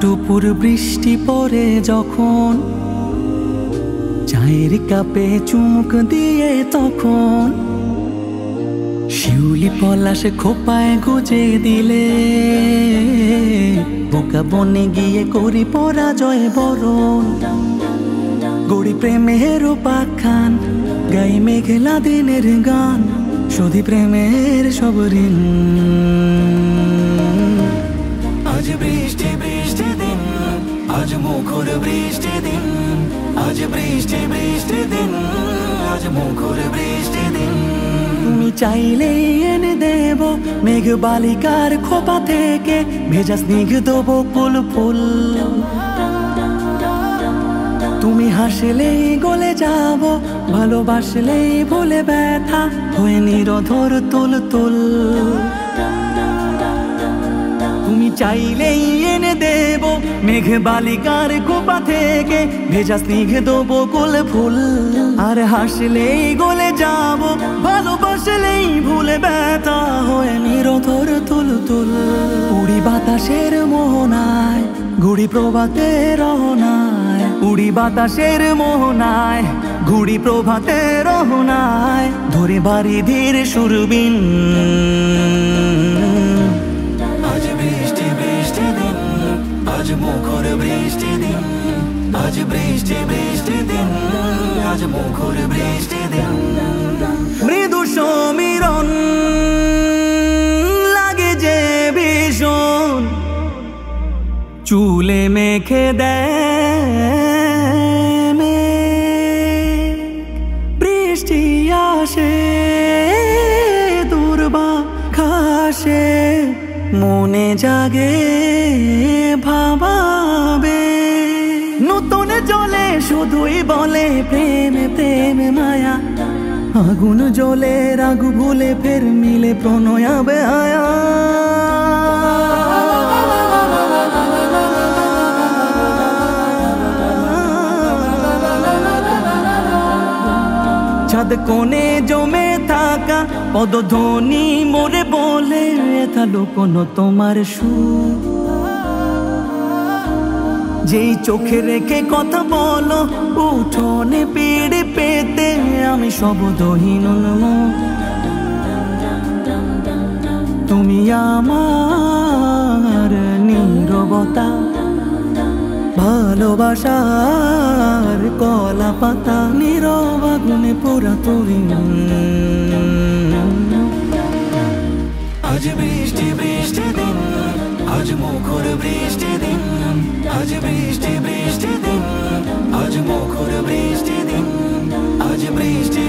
টুপুর বৃষ্টি পড়ে যখন চায়ের কাপে চুমুক দিয়ে তখন শিউলি পলাশে খোপায় গুজে দিলে বোকা বনে গিয়ে করি পরাজয় বরণ গড়ি প্রেমের পাখান গাই মেঘলা দিনের গান শোধি প্রেমের সব ঋণ। আজ বৃষ্টি বৃষ্টি দিন, আজ মুখর বৃষ্টি দিন, আজ বৃষ্টি বৃষ্টি দিন, আজ মুখর বৃষ্টি দিন। তুমি চাইলেই এনে দেব মেঘ বালিকার খোপা থেকে ভেজা স্নিগ্ধ বকুল ফুল। তুমি হাসলেই গলে যাব, ভালোবাসলেই ভুলে ব্যথা হয়ে নিরধর তুল তুল। তুমি চাইলেই এনে দেব মেঘ বালিকার খোপা থেকে ভেজা স্নিগ্ধ বকুল ফুল। আর হাসলেই গলে যাব, ভালোবাসলেই ভুলে ব্যথা হয়ে নিরধর তুল তুল। উড়ি বাতাসের মোহনায়, ঘুড়ি প্রভাতে রহনায়, উড়ি বাতাসের মোহনায়, ঘুড়ি প্রভাতে রহনায়, ধরে বাড়ি ধীর সুরবিন। আজ বৃষ্টি বৃষ্টি দিন, আজ মুখর বৃষ্টি দিন, আজ বৃষ্টি বৃষ্টি দিন, আজ মুখর বৃষ্টি দিন। মৃদু সমীরণ লাগে যে ভীষণ, চুলে মেখে দেয় বৃষ্টি আসে দুর্বাঘাসে, মনে জাগে ভাবাবে নতুন জলে শুধুই বলে প্রেম প্রেম মায়া। আগুন জ্বলে রাগু ভুলে ফের মিলে প্রণয় বেহায়া। ছাদ কোণে জমে থাকা পদধ্বনি মোরে বলে এথা লুকোনো তোমার সুর। যেই চোখে রেখে কথা বলো উঠোনে পিড়ে পেতে আমি শব্দহীন উন্মুখ। তুমি আমার নীরবতা, ভালোবাসার কলা পাতা, নীরব আগুনে পোড়া তরুণ। আজ বৃষ্টি বৃষ্টি দিন, আজ মুখর বৃষ্টি দিন, আজ বৃষ্টি বৃষ্টি দিন, আজ মুখর বৃষ্টি দিন, আজ বৃষ্টি